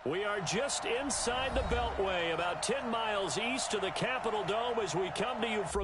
We are just inside the Beltway, about 10 miles east of the Capitol Dome as we come to you from...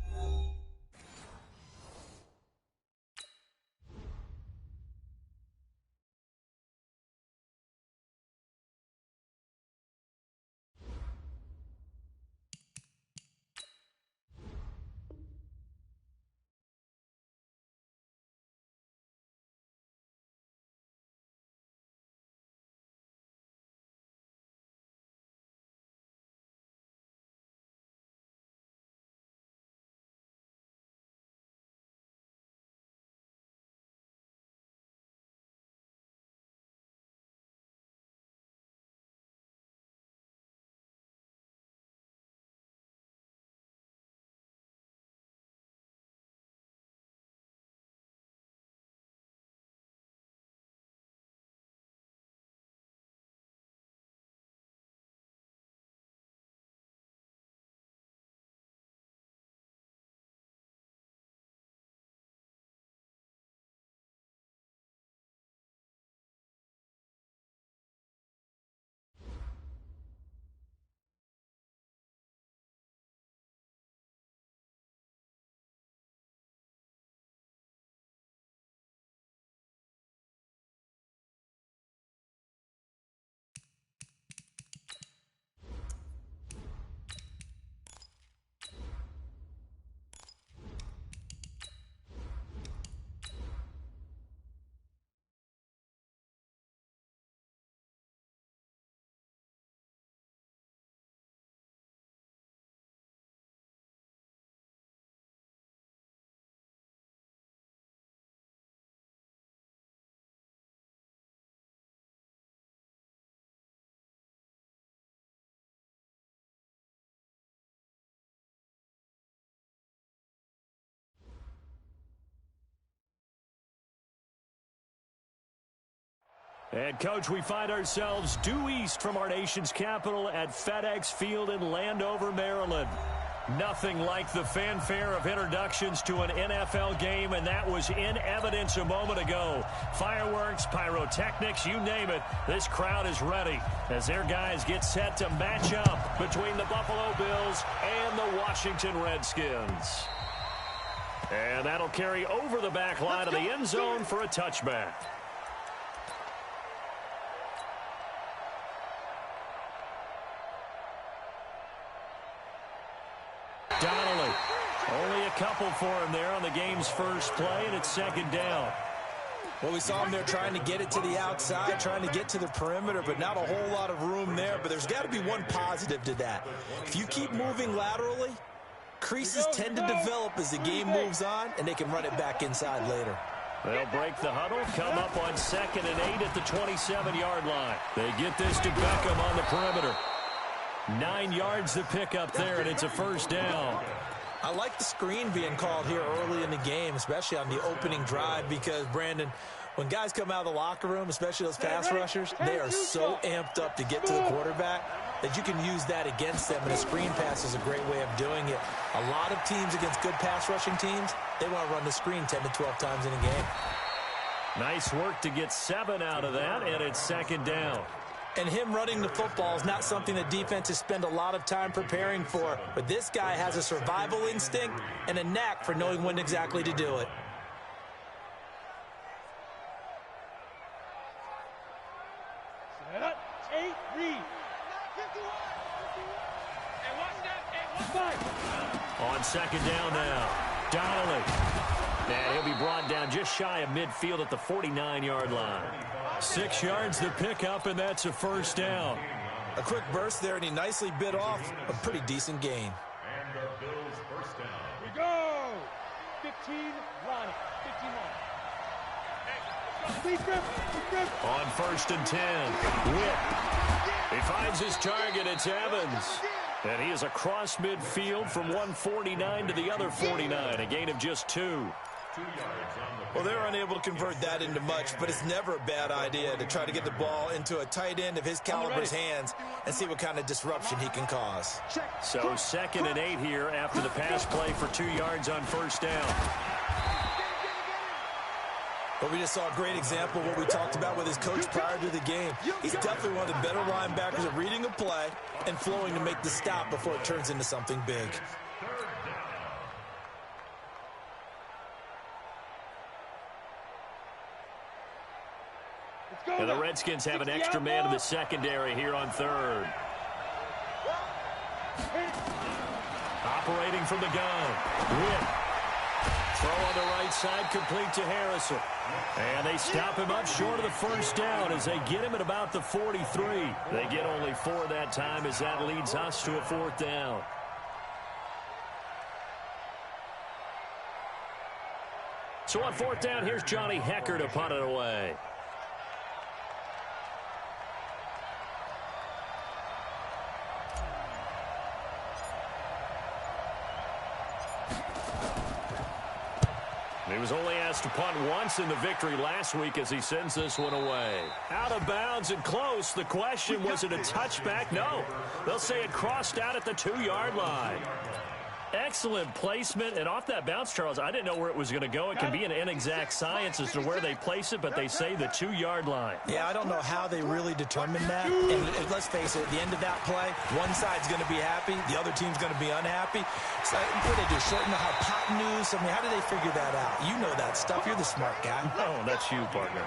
And, Coach, we find ourselves due east from our nation's capital at FedEx Field in Landover, Maryland. Nothing like the fanfare of introductions to an NFL game, and that was in evidence a moment ago. Fireworks, pyrotechnics, you name it, this crowd is ready as their guys get set to match up between the Buffalo Bills and the Washington Redskins. And that'll carry over the back line of the end zone for a touchback. Donnelly, only a couple for him there on the game's first play, and it's second down. Well, we saw him there trying to get it to the outside, trying to get to the perimeter, but not a whole lot of room there. But there's got to be one positive to that. If you keep moving laterally, creases tend to develop as the game moves on, and they can run it back inside later. They'll break the huddle, come up on 2nd and 8 at the 27-yard line. They get this to Beckham on the perimeter. 9 yards to pick up there, and it's a first down. I like the screen being called here early in the game, especially on the opening drive, because, Brandon, when guys come out of the locker room, especially those pass rushers, they are so amped up to get to the quarterback that you can use that against them, and a screen pass is a great way of doing it. A lot of teams against good pass rushing teams, they want to run the screen 10 to 12 times in a game. Nice work to get 7 out of that, and it's second down. And him running the football is not something that defenses spend a lot of time preparing for. But this guy has a survival instinct and a knack for knowing when exactly to do it. Set up, 8, read. On second down now, Donnelly. And he'll be brought down just shy of midfield at the 49-yard line. 6 yards to pick up, and that's a first down. A quick burst there, and he nicely bit off a pretty decent gain. And the Bills' first down. We go! 15, Ronnie. 15 more. On 1st and 10, Witt. He finds his target. It's Evans. And he is across midfield from 149 to the other 49, a gain of just 2. Well, they're unable to convert that into much, but it's never a bad idea to try to get the ball into a tight end of his caliber's hands and see what kind of disruption he can cause. So 2nd and 8 here after the pass play for 2 yards on first down. But we just saw a great example of what we talked about with his coach prior to the game. He's definitely one of the better linebackers at reading a play and flowing to make the stop before it turns into something big. And the Redskins have an extra man in the secondary here on third. Operating from the gun. Witt. Throw on the right side, complete to Harrison. And they stop him up short of the first down as they get him at about the 43. They get only 4 that time as that leads us to a 4th down. So on 4th down, here's Johnny Hecker to punt it away. He was only asked to punt once in the victory last week as he sends this one away. Out of bounds and close. The question, was it a touchback? No. They'll say it crossed out at the 2-yard line. Excellent placement. And off that bounce, Charles, I didn't know where it was going to go. It can be an inexact science as to where they place it, but they say the 2-yard line. Yeah, I don't know how they really determined that. And let's face it, at the end of that play, one side's going to be happy, the other team's going to be unhappy. So what do they do, shorten the hypotenuse? I mean, how do they figure that out? You know that stuff. You're the smart guy. Oh, that's you, partner.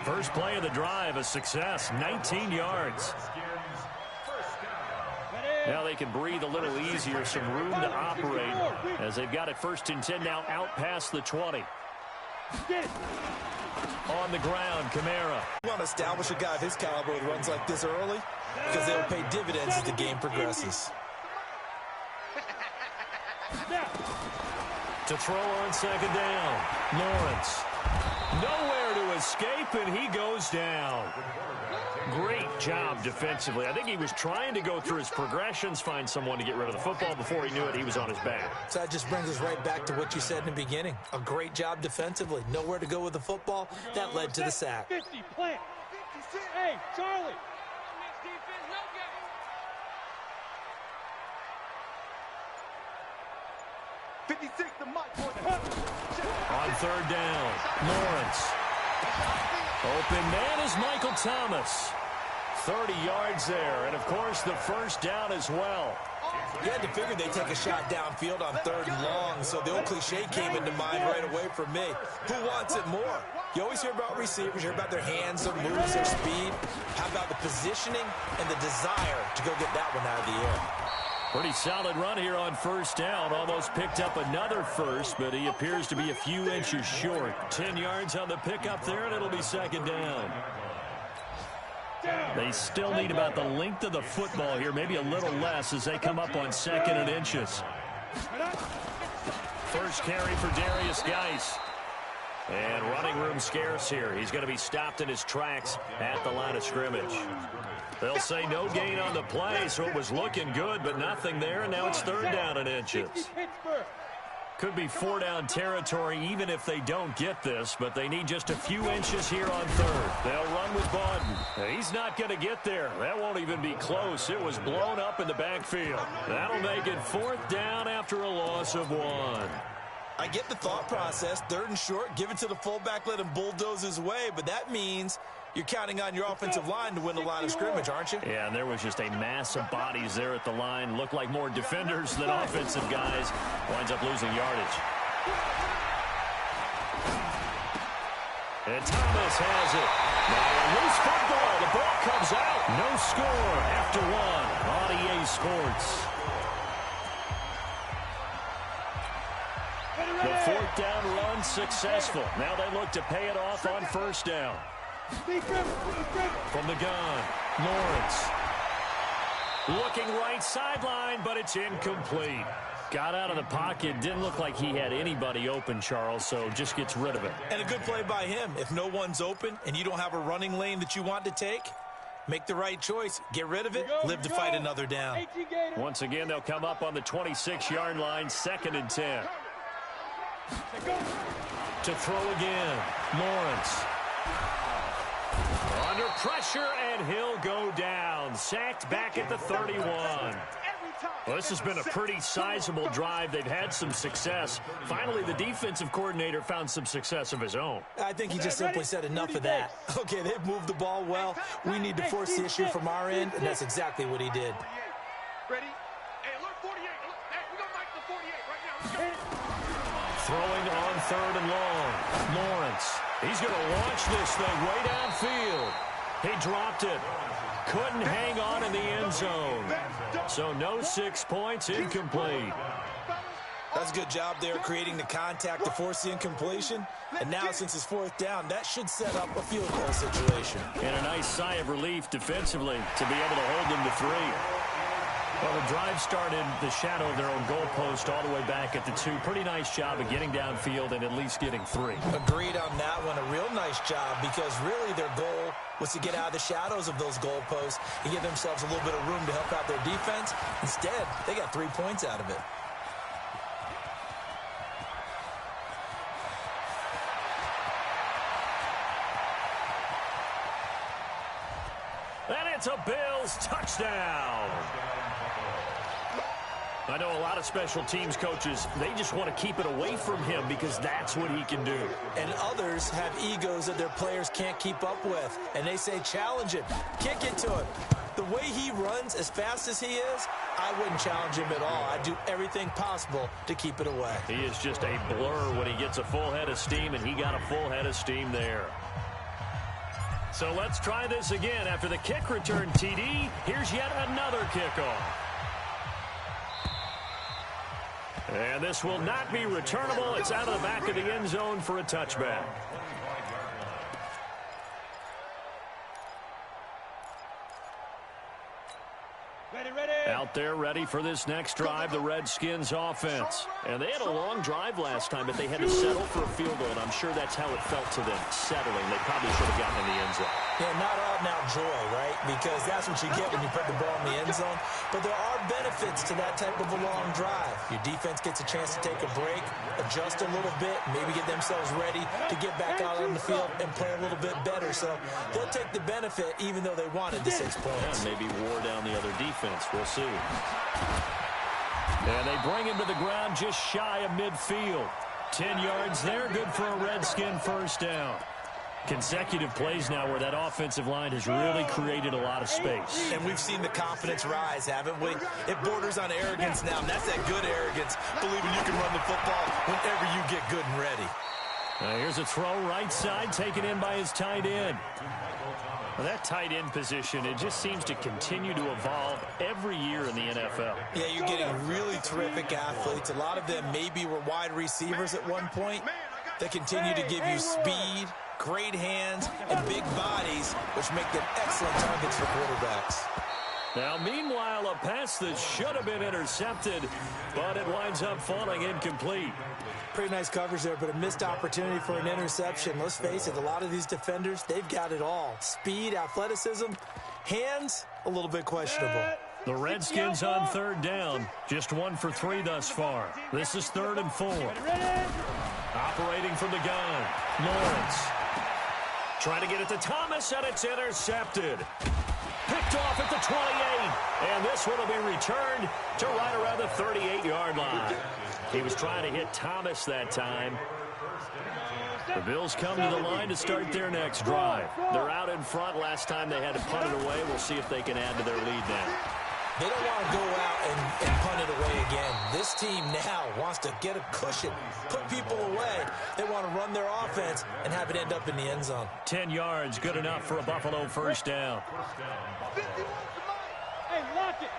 First play of the drive, a success, 19 yards. Now they can breathe a little easier, some room to operate as they've got it 1st and 10 now out past the 20. On the ground, Kamara. You want to establish a guy of his caliber with runs like this early because they will pay dividends as the game progresses. To throw on 2nd down, Lawrence. Nowhere to escape, and he goes down. Great job defensively. I think he was trying to go through his progressions, find someone to get rid of the football. Before he knew it, he was on his back. So that just brings us right back to what you said in the beginning. A great job defensively. Nowhere to go with the football. That led to the sack. 50, plant. Hey, Charlie. 56, the mic. On 3rd down, Lawrence. Open man is Michael Thomas. 30 yards there, and of course the 1st down as well. You had to figure they'd take a shot downfield on 3rd and long, so the old cliche came into mind right away for me. Who wants it more? You always hear about receivers, you hear about their hands, their moves, their speed. How about the positioning and the desire to go get that one out of the air? Pretty solid run here on 1st down. Almost picked up another first, but he appears to be a few inches short. 10 yards on the pickup there, and it'll be 2nd down. They still need about the length of the football here, maybe a little less as they come up on 2nd and inches. First carry for Darius Geis. And running room scarce here. He's going to be stopped in his tracks at the line of scrimmage. They'll say no gain on the play, so it was looking good, but nothing there, and now it's 3rd down and inches. Could be 4-down territory even if they don't get this, but they need just a few inches here on 3rd. They'll run with Bodden. He's not going to get there. That won't even be close. It was blown up in the backfield. That'll make it 4th down after a loss of 1. I get the thought process. 3rd and short, give it to the fullback, let him bulldoze his way, but that means you're counting on your offensive line to win the line of scrimmage, aren't you? Yeah, and there was just a mass of bodies there at the line. Looked like more defenders than offensive guys. Winds up losing yardage. And Thomas has it. Now a loose football. The ball comes out. No score after 1 on EA Sports. The 4th down run successful. Now they look to pay it off on 1st down. From the gun, Lawrence. Looking right sideline, but it's incomplete. Got out of the pocket. Didn't look like he had anybody open, Charles, so just gets rid of it. And a good play by him. If no one's open and you don't have a running lane that you want to take, make the right choice. Get rid of it. Live to fight another down. Once again, they'll come up on the 26-yard line, 2nd and 10. To throw again, Lawrence. Under pressure, and he'll go down. Sacked back at the 31. Well, this has been a pretty sizable drive. They've had some success. Finally, the defensive coordinator found some success of his own. I think he just simply said enough of that. Okay, they've moved the ball well. We need to force the issue from our end, and that's exactly what he did. Ready? Hey, alert 48. Hey, we're going back to 48 right now. Let's go. Throwing on 3rd and long. Lawrence. He's going to launch this thing way downfield. He dropped it. Couldn't hang on in the end zone. So no 6 points, incomplete. That's a good job there creating the contact to force the incompletion. And now since it's 4th down, that should set up a field goal situation. And a nice sigh of relief defensively to be able to hold them to 3. Well, the drive started the shadow of their own goalpost all the way back at the 2. Pretty nice job of getting downfield and at least getting 3. Agreed on that one. A real nice job because really their goal was to get out of the shadows of those goalposts and give themselves a little bit of room to help out their defense. Instead, they got 3 points out of it. And it's a Bills touchdown. I know a lot of special teams coaches, they just want to keep it away from him because that's what he can do. And others have egos that their players can't keep up with. And they say, challenge him, kick it to him. The way he runs as fast as he is, I wouldn't challenge him at all. I'd do everything possible to keep it away. He is just a blur when he gets a full head of steam, and he got a full head of steam there. So let's try this again. After the kick return TD, here's yet another kickoff. And this will not be returnable. It's out of the back of the end zone for a touchback. Out there ready for this next drive, the Redskins offense. And they had a long drive last time, but they had to settle for a field goal, and I'm sure that's how it felt to them, settling. They probably should have gotten in the end zone. Yeah, not all now joy, right? Because that's what you get when you put the ball in the end zone. But there are benefits to that type of a long drive. Your defense gets a chance to take a break, adjust a little bit, maybe get themselves ready to get back out on the field and play a little bit better. So they'll take the benefit even though they wanted the 6 points. Yeah, maybe wore down the other defense. We'll see. And they bring him to the ground just shy of midfield. 10 yards there, good for a Redskin first down. Consecutive plays now where that offensive line has really created a lot of space. And we've seen the confidence rise, haven't we? It borders on arrogance now, and that's that good arrogance, believing you can run the football whenever you get good and ready. Here's a throw right side, taken in by his tight end. Well, that tight end position, it just seems to continue to evolve every year in the NFL. Yeah, you're getting really terrific athletes. A lot of them maybe were wide receivers at one point. They continue to give you speed, great hands, and big bodies, which make them excellent targets for quarterbacks. Now, meanwhile, a pass that should have been intercepted, but it winds up falling incomplete. Pretty nice coverage there, but a missed opportunity for an interception. Let's face it, a lot of these defenders, they've got it all. Speed, athleticism, hands, a little bit questionable. The Redskins on 3rd down, just 1 for 3 thus far. This is 3rd and 4. Operating from the gun, Lawrence. Trying to get it to Thomas, and it's intercepted. Picked off at the 28, and this one will be returned to right around the 38-yard line. He was trying to hit Thomas that time. The Bills come to the line to start their next drive. They're out in front. Last time they had to punt it away. We'll see if they can add to their lead now. They don't want to go out and punt it away again. This team now wants to get a cushion, put people away. They want to run their offense and have it end up in the end zone. 10 yards, good enough for a Buffalo first down. Hey, lock it.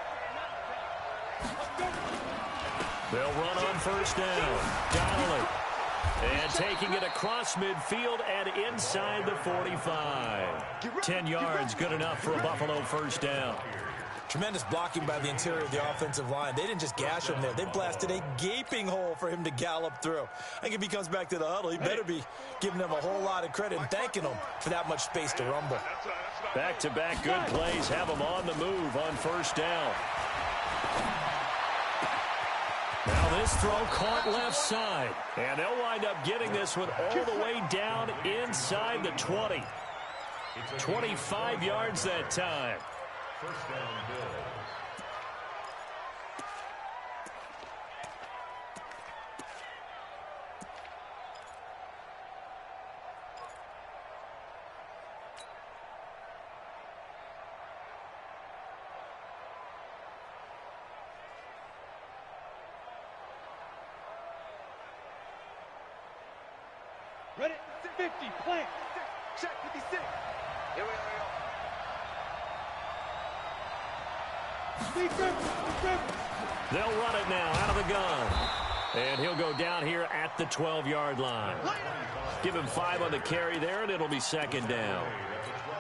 They'll run on first down. Donnelly. And taking it across midfield and inside the 45. 10 yards, good enough for a Buffalo first down. Tremendous blocking by the interior of the offensive line. They didn't just gash him there. They blasted a gaping hole for him to gallop through. I think if he comes back to the huddle, he better be giving them a whole lot of credit and thanking them for that much space to rumble. Back-to-back good plays have them on the move on first down. Now this throw caught left side. And they'll wind up getting this one all the way down inside the 20. 25 yards that time. Ready? 50, plant. Check 56. Here we go. They'll run it now out of the gun. And he'll go down here at the 12-yard line. Give him 5 on the carry there, and it'll be second down.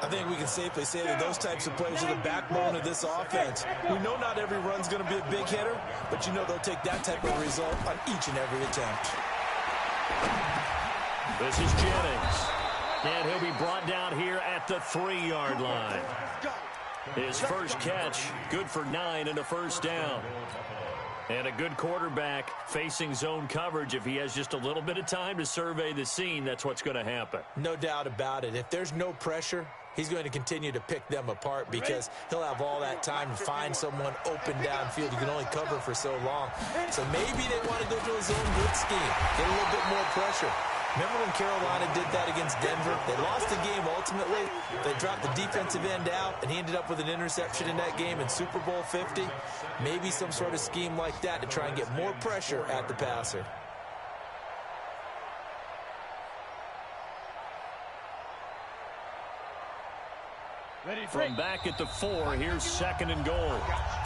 I think we can safely say that those types of plays are the backbone of this offense. We know not every run's going to be a big hitter, but you know they'll take that type of result on each and every attempt. This is Jennings. And he'll be brought down here at the 3-yard line. His first catch, good for 9 and a first down. And a good quarterback facing zone coverage. If he has just a little bit of time to survey the scene, that's what's going to happen. No doubt about it. If there's no pressure, he's going to continue to pick them apart because he'll have all that time to find someone open downfield. You can only cover for so long. So maybe they want to go to a zone blitz scheme, get a little bit more pressure. Remember when Carolina did that against Denver? They lost the game ultimately. They dropped the defensive end out, and he ended up with an interception in that game in Super Bowl 50. Maybe some sort of scheme like that to try and get more pressure at the passer. From back at the 4, here's second and goal.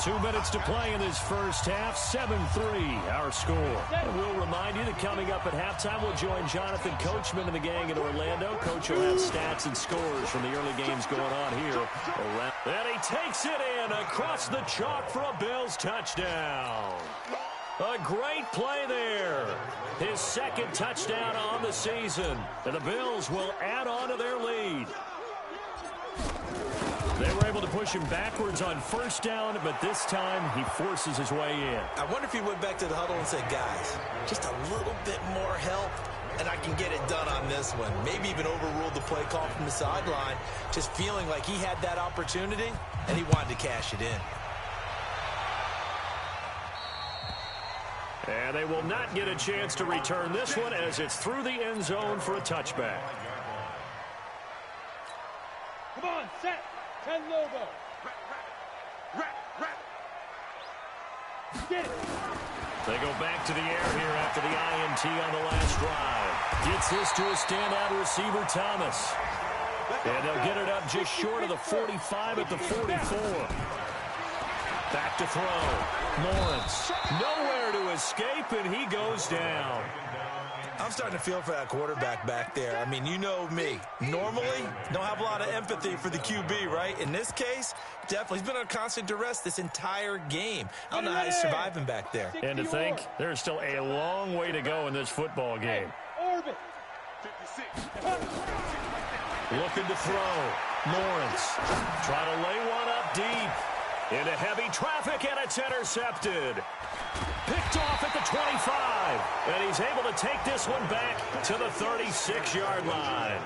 2 minutes to play in this first half. 7-3, our score. And we'll remind you that coming up at halftime, we'll join Jonathan Coachman and the gang in Orlando. Coach will have stats and scores from the early games going on here. And he takes it in across the chalk for a Bills touchdown. A great play there. His second touchdown on the season. And the Bills will add on to their lead. They were able to push him backwards on first down, but this time he forces his way in. I wonder if he went back to the huddle and said, guys, just a little bit more help, and I can get it done on this one. Maybe even overruled the play call from the sideline, just feeling like he had that opportunity, and he wanted to cash it in. And they will not get a chance to return this one as it's through the end zone for a touchback. Come on, set. 10 logo. Get it. They go back to the air here after the INT on the last drive. Gets this to a standout receiver, Thomas. And they'll get it up just short of the 45 at the 44. Back to throw. Lawrence. Nowhere to escape, and he goes down. I'm starting to feel for that quarterback back there. I mean, you know me. Normally, don't have a lot of empathy for the QB, right? In this case, definitely. He's been on constant duress this entire game. I don't know how he's surviving back there. And to think, there's still a long way to go in this football game. Orbit. Looking to throw. Lawrence. Try to lay one up deep. Into heavy traffic, and it's intercepted. Picked off at the 25, and he's able to take this one back to the 36-yard line.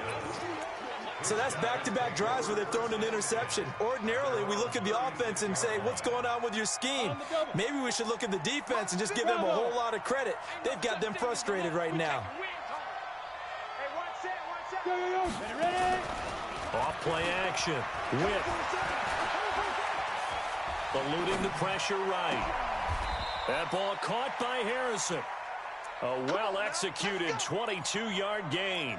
So that's back-to-back drives where they've thrown an interception. Ordinarily, we look at the offense and say, what's going on with your scheme? Maybe we should look at the defense and just give them a whole lot of credit. They've got them frustrated right now. Ready? Off play action. Whip. Eluding the pressure right. That ball caught by Harrison. A well-executed 22-yard gain.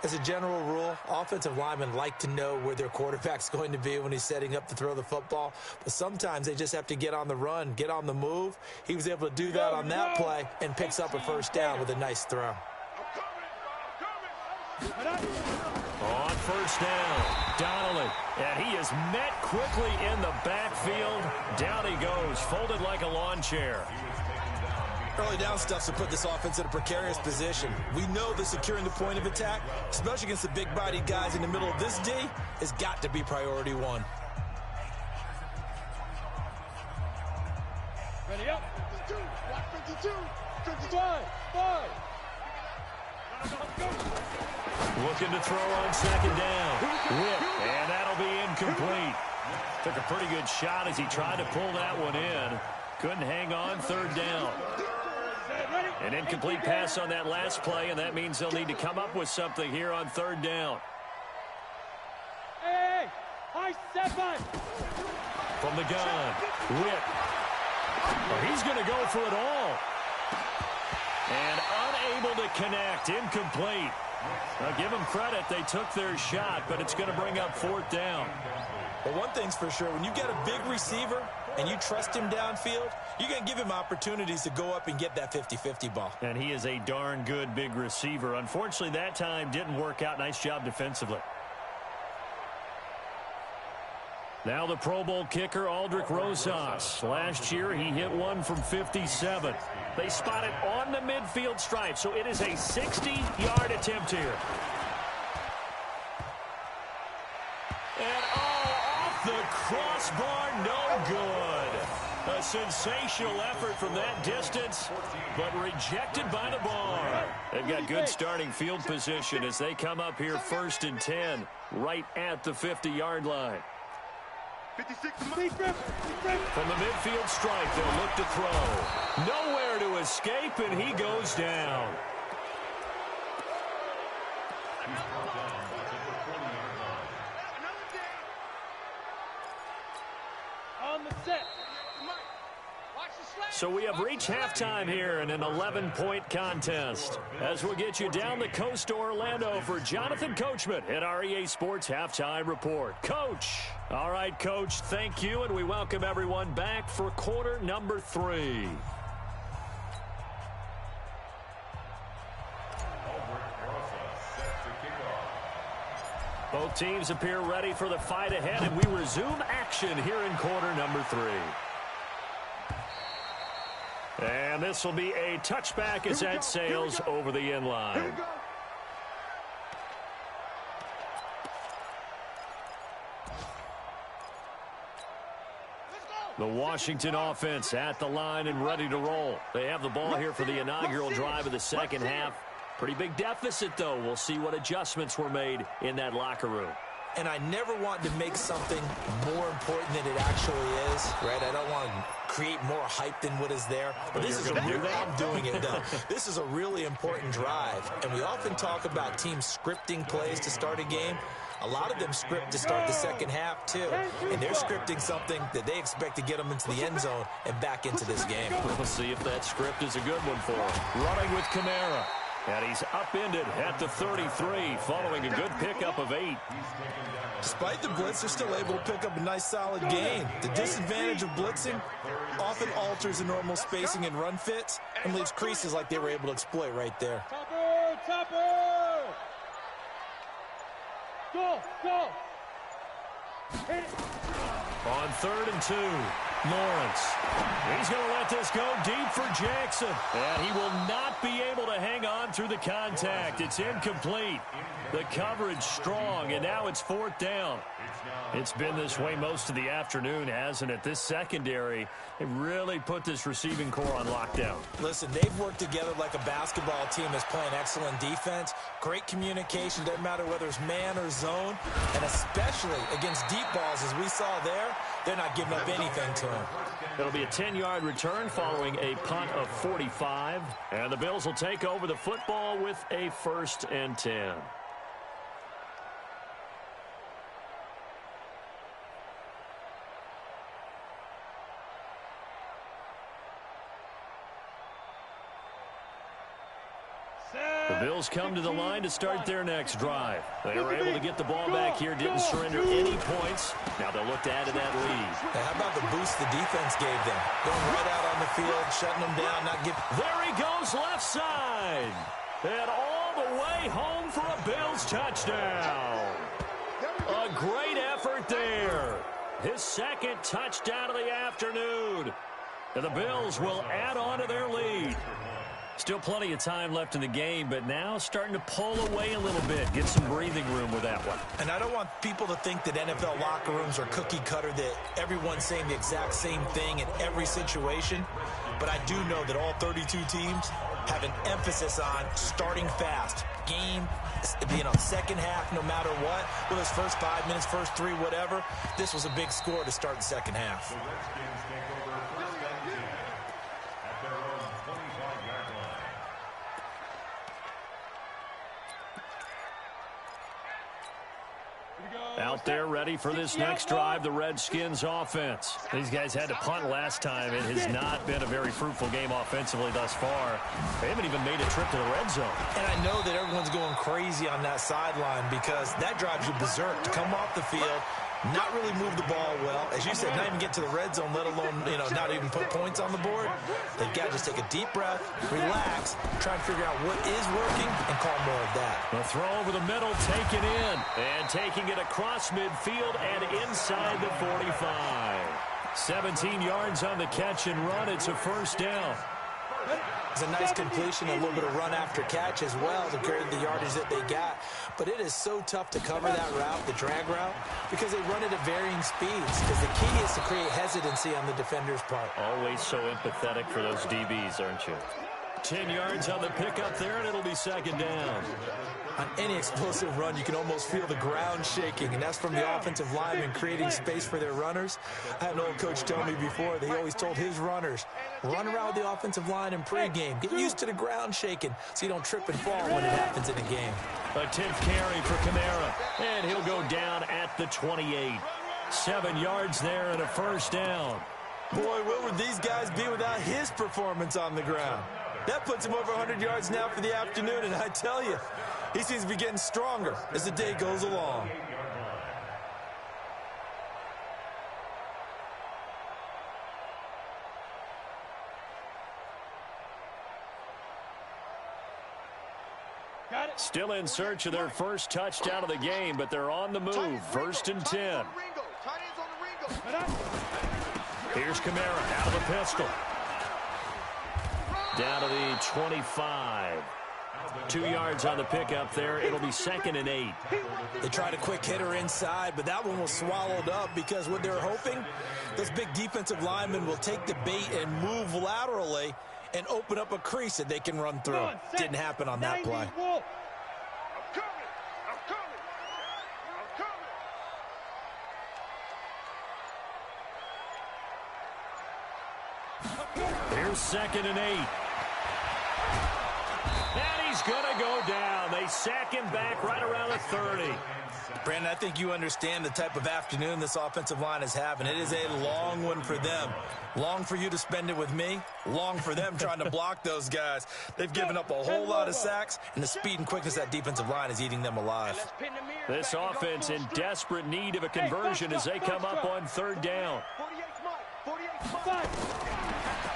As a general rule, offensive linemen like to know where their quarterback's going to be when he's setting up to throw the football. But sometimes they just have to get on the run, get on the move. He was able to do that on that play and picks up a first down with a nice throw. On first down, Donnelly, and he is met quickly in the backfield. Down he goes, folded like a lawn chair. Early down stuff to put this offense in a precarious position. We know that securing the point of attack, especially against the big-bodied guys in the middle of this D, has got to be priority one. Ready up. 52. 55. 5. Looking to throw on second down. Whip, and that'll be incomplete. Took a pretty good shot as he tried to pull that one in. Couldn't hang on third down. An incomplete pass on that last play, and that means they'll need to come up with something here on third down. Hey, high step on. From the gun, Whip. Oh, he's going to go for it all. And unable to connect, incomplete. Now, give them credit. They took their shot, but it's going to bring up 4th down. Well, one thing's for sure. When you get a big receiver and you trust him downfield, you're going to give him opportunities to go up and get that 50-50 ball. And he is a darn good big receiver. Unfortunately, that time didn't work out. Nice job defensively. Now the Pro Bowl kicker, Aldrick Rosas. Last year, he hit one from 57. They spot it on the midfield stripe, so it is a 60-yard attempt here. And off the crossbar, no good. A sensational effort from that distance, but rejected by the bar. They've got good starting field position as they come up here 1st and 10, right at the 50-yard line. 56. From the midfield stripe, they'll look to throw. Nowhere to escape, and he goes down. On the set. So we have reached halftime here in an 11-point contest. As we'll get you down the coast to Orlando for Jonathan Coachman at our EA Sports Halftime Report. Coach. All right, Coach, thank you, and we welcome everyone back for quarter number 3. Both teams appear ready for the fight ahead, and we resume action here in quarter number 3. And this will be a touchback as that sails over the end line. The Washington offense at the line and ready to roll. They have the ball here for the inaugural drive of the second half. Pretty big deficit, though. We'll see what adjustments were made in that locker room. And I never want to make something more important than it actually is, right? I don't want to create more hype than what is there. But this is I'm doing it, though. This is a really important drive. And we often talk about teams scripting plays to start a game. A lot of them script to start the second half, too. And they're scripting something that they expect to get them into the end zone and back into this game. We'll see if that script is a good one for them. Running with Kamara. And he's upended at the 33 following a good pickup of 8. Despite the blitz, they're still able to pick up a nice, solid gain. The disadvantage of blitzing often alters the normal spacing and run fits and leaves creases like they were able to exploit right there. Topper! Go! On 3rd and 2, Lawrence. He's going to let this go deep for Jackson. And he will not be able to hang on through the contact. It's incomplete. The coverage strong, and now it's 4th down. It's been this way most of the afternoon, hasn't it? This secondary, they really put this receiving core on lockdown. Listen, they've worked together like a basketball team that's playing excellent defense. Great communication, doesn't matter whether it's man or zone. And especially against deep balls, as we saw there, they're not giving up anything to him. It'll be a 10-yard return following a punt of 45. And the Bills will take over the football with a 1st and 10. The Bills come to the line to start their next drive. They were able to get the ball back here, didn't surrender any points. Now they'll look to add to that lead. Now, how about the boost the defense gave them? Going right out on the field, shutting them down, not giving... There he goes left side. And all the way home for a Bills touchdown. A great effort there. His 2nd touchdown of the afternoon. And the Bills will add on to their lead. Still plenty of time left in the game, but now starting to pull away a little bit. Get some breathing room with that one. And I don't want people to think that NFL locker rooms are cookie cutter, that everyone's saying the exact same thing in every situation. But I do know that all 32 teams have an emphasis on starting fast. Game, second half, no matter what. Whether it's first 5 minutes, first 3, whatever. This was a big score to start the second half. Here we go. Out there ready for this next drive, the Redskins offense. These guys had to punt last time. It has not been a very fruitful game offensively thus far. They haven't even made a trip to the red zone. And I know that everyone's going crazy on that sideline because that drives you berserk to come off the field, not really move the ball well. As you said, not even get to the red zone, let alone, not even put points on the board. They've got to just take a deep breath, relax, try and figure out what is working, and call more of that. The throw over the middle, taken in, and taking it across midfield and inside the 45. 17 yards on the catch and run. It's a first down. It's a nice completion, a little bit of run after catch as well to carry the yardage that they got. But it is so tough to cover that route, the drag route, because they run it at varying speeds. Because the key is to create hesitancy on the defender's part. Always so empathetic for those DBs, aren't you? 10 yards on the pickup there, and it'll be second down. On any explosive run, you can almost feel the ground shaking, and that's from the offensive linemen creating space for their runners. I had an old coach tell me before that he always told his runners, run around the offensive line in pregame. Get used to the ground shaking so you don't trip and fall when it happens in a game. A 10th carry for Kamara, and he'll go down at the 28. 7 yards there and a first down. Boy, what would these guys be without his performance on the ground? That puts him over 100 yards now for the afternoon, and I tell you, he seems to be getting stronger as the day goes along. Still in search of their first touchdown of the game, but they're on the move. First and 10. Here's Kamara out of the pistol. Down to the 25. 2 yards on the pickup there. It'll be second and 8. They tried a quick hitter inside, but that one was swallowed up because what they're hoping, those big defensive linemen will take the bait and move laterally and open up a crease that they can run through. Didn't happen on that play. Here's second and 8. And he's going to go down. They sack him back right around the 30. Brandon, I think you understand the type of afternoon this offensive line is having. It is a long one for them. Long for you to spend it with me. Long for them trying to block those guys. They've given up a whole lot of sacks, and the speed and quickness of that defensive line is eating them alive. This offense in desperate need of a conversion as they come up on third down.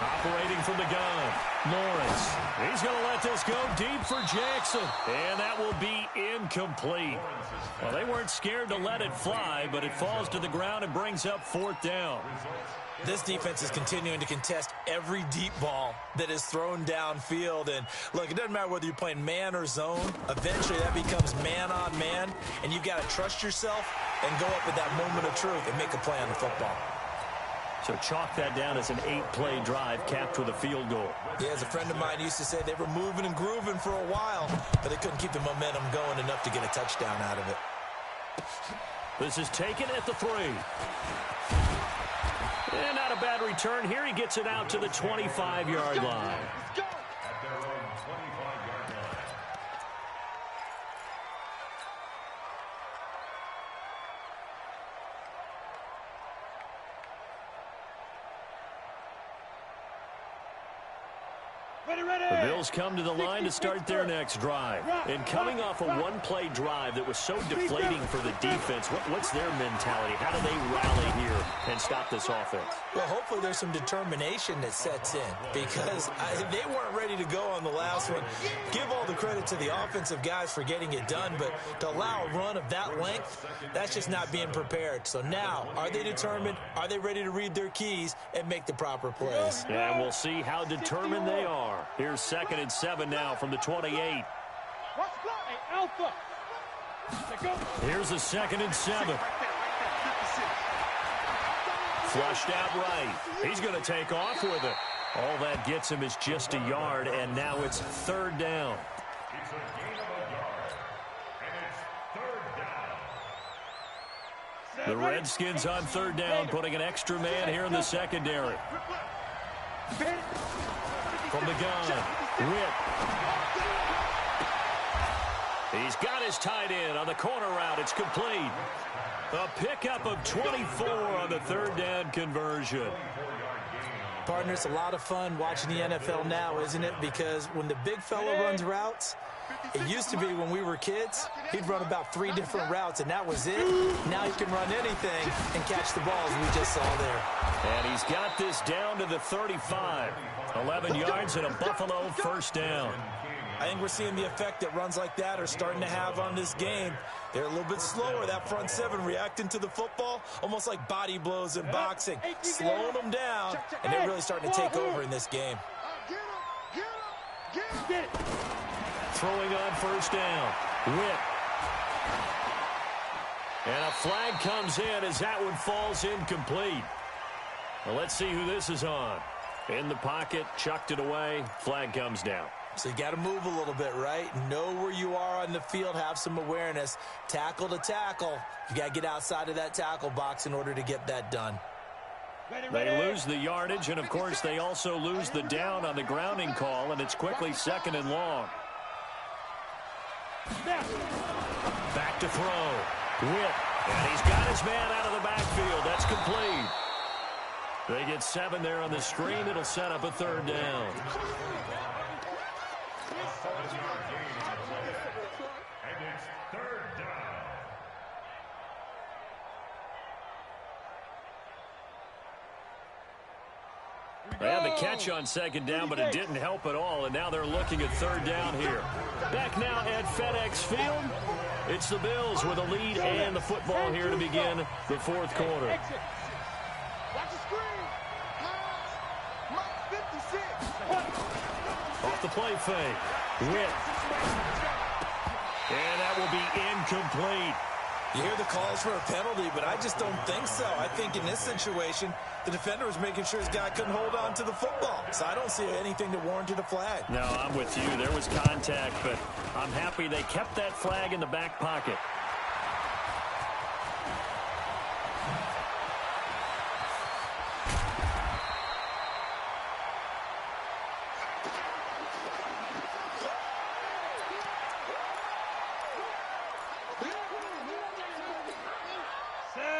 Operating from the gun, Lawrence. He's going to let this go deep for Jackson. And that will be incomplete. Well, they weren't scared to let it fly, but it falls to the ground and brings up fourth down. This defense is continuing to contest every deep ball that is thrown downfield. And, look, it doesn't matter whether you're playing man or zone. Eventually, that becomes man on man. And you've got to trust yourself and go up at that moment of truth and make a play on the football. So chalk that down as an 8-play drive capped with a field goal. Yeah, as a friend of mine used to say, they were moving and grooving for a while, but they couldn't keep the momentum going enough to get a touchdown out of it. This is taken at the 3. And not a bad return here. He gets it out to the 25-yard line. The Bills come to the line to start their next drive. And coming off a one-play drive that was so deflating for the defense, what's their mentality? How do they rally here and stop this offense? Well, hopefully there's some determination that sets in because they weren't ready to go on the last one. Give all the credit to the offensive guys for getting it done, but to allow a run of that length, that's just not being prepared. So now, are they determined? Are they ready to read their keys and make the proper plays? And we'll see how determined they are. Here's second and 7 now from the 28. Here's a second and 7. Flushed out right. He's going to take off with it. All that gets him is just a yard, and now it's third down. The Redskins on third down, putting an extra man here in the secondary. From the gun, Witt. He's got his tight end on the corner route. It's complete. A pickup of 24 on the third down conversion. Partner, it's a lot of fun watching the NFL now, isn't it? Because when the big fella runs routes, it used to be when we were kids, he'd run about 3 different routes, and that was it. Now he can run anything and catch the balls we just saw there. And he's got this down to the 35. 11 yards and a Buffalo first down. I think we're seeing the effect that runs like that are starting to have on this game. They're a little bit slower, that front seven, reacting to the football, almost like body blows in boxing, slowing them down, and they're really starting to take over in this game. Get it. Throwing on first down. Witt. And a flag comes in as that one falls incomplete. Well, let's see who this is on. In the pocket, chucked it away, flag comes down. So you got to move a little bit, right? Know where you are on the field, have some awareness. Tackle to tackle. You got to get outside of that tackle box in order to get that done. They lose the yardage, and, of course, they also lose the down on the grounding call, and it's quickly 2nd and long. Back to throw. Witt. And he's got his man out of the backfield. That's complete. They get 7 there on the screen. It'll set up a third down. They had the catch on 2nd down, but it didn't help at all, and now they're looking at 3rd down here. Back now at FedEx Field, it's the Bills with a lead and the football here to begin the 4th quarter. Watch the screen. Mike 56. Off the play fake. Witt. And that will be incomplete. You hear the calls for a penalty, but I just don't think so. I think in this situation, the defender was making sure his guy couldn't hold on to the football. So I don't see anything that warranted a flag. No, I'm with you. There was contact, but I'm happy they kept that flag in the back pocket.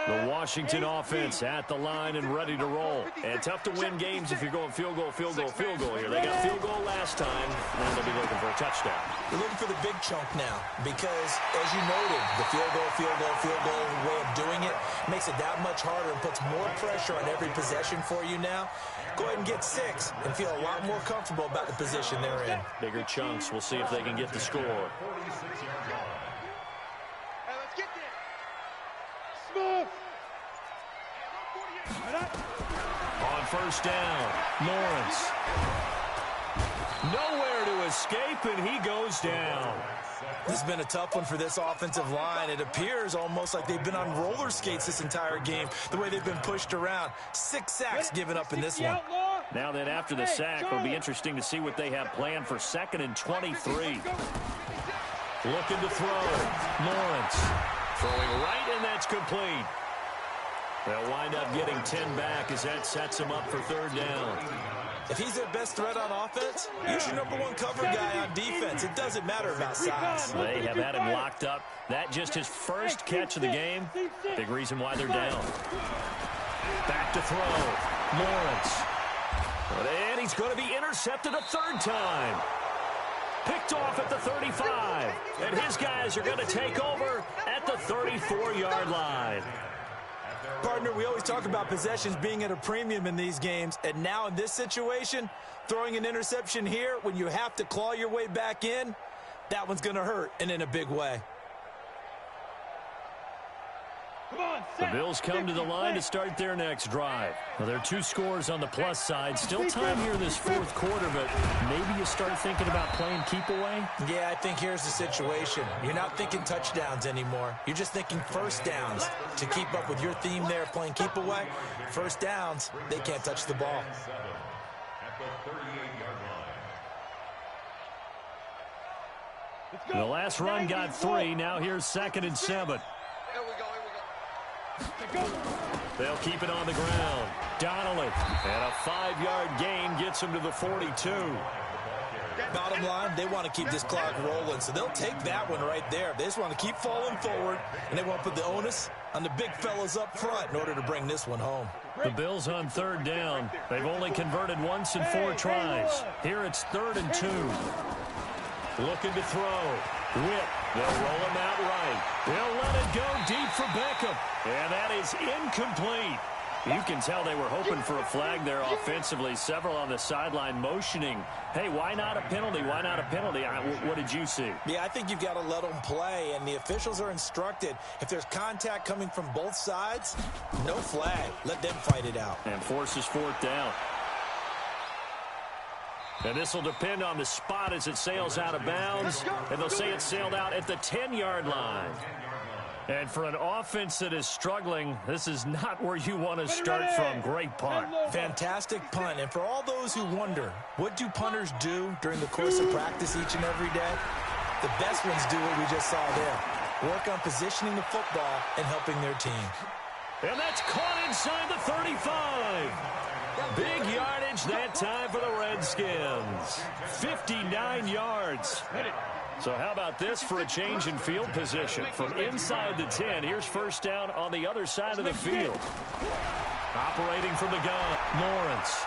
The Washington offense at the line and ready to roll. And tough to win games if you're going field goal, field goal, field goal here. They got field goal last time. Now they'll be looking for a touchdown. We're looking for the big chunk now because, as you noted, the field goal way of doing it makes it that much harder and puts more pressure on every possession for you now. Go ahead and get 6 and feel a lot more comfortable about the position they're in. Bigger chunks. We'll see if they can get the score. Hey, let's get there. Smooth. On first down, Lawrence. Nowhere to escape, and he goes down. This has been a tough one for this offensive line. It appears almost like they've been on roller skates this entire game, the way they've been pushed around. 6 sacks given up in this one. Now that after the sack, it'll be interesting to see what they have planned for 2nd and 23. Looking to throw. Lawrence throwing right, and that's complete. They'll wind up getting 10 back as that sets him up for 3rd down. If he's their best threat on offense, use your #1 cover guy on defense. It doesn't matter about size. They have had him locked up. That just his first catch of the game. Big reason why they're down. Back to throw. Lawrence. And he's going to be intercepted a 3rd time. Picked off at the 35. And his guys are going to take over at the 34-yard line. Partner, we always talk about possessions being at a premium in these games, and now in this situation, throwing an interception here when you have to claw your way back in, that one's going to hurt, and in a big way. The Bills come to the line to start their next drive. Well, there are 2 scores on the plus side. Still time here in this 4th quarter, but maybe you start thinking about playing keep away? Yeah, I think here's the situation. You're not thinking touchdowns anymore. You're just thinking first downs. To keep up with your theme there, playing keep away, first downs, they can't touch the ball. The last run got 3. Now here's 2nd and 7. Here we go. They'll keep it on the ground. Donnelly. And a 5-yard gain gets him to the 42. Bottom line, they want to keep this clock rolling, so they'll take that one right there. They just want to keep falling forward, and they want to put the onus on the big fellas up front in order to bring this one home. The Bills on third down. They've only converted once in 4 tries. Here it's 3rd and 2. Looking to throw. Whip. They'll roll him out right. They'll let it go deep for Beckham. And that is incomplete. You can tell they were hoping for a flag there offensively. Several on the sideline motioning, hey, why not a penalty? Why not a penalty? What did you see? Yeah, I think you've got to let them play, and the officials are instructed. If there's contact coming from both sides, no flag. Let them fight it out. And forces 4th down. And this will depend on the spot as it sails out of bounds. And they'll say it sailed out at the 10-yard line. And for an offense that is struggling, this is not where you want to start from. Great punt. Fantastic punt. And for all those who wonder, what do punters do during the course of practice each and every day? The best ones do what we just saw there. Work on positioning the football and helping their team. And that's caught inside the 35. Big yardage that time for the Redskins. 59 yards. So how about this for a change in field position? From inside the 10, here's 1st down on the other side of the field. Operating from the gun, Lawrence.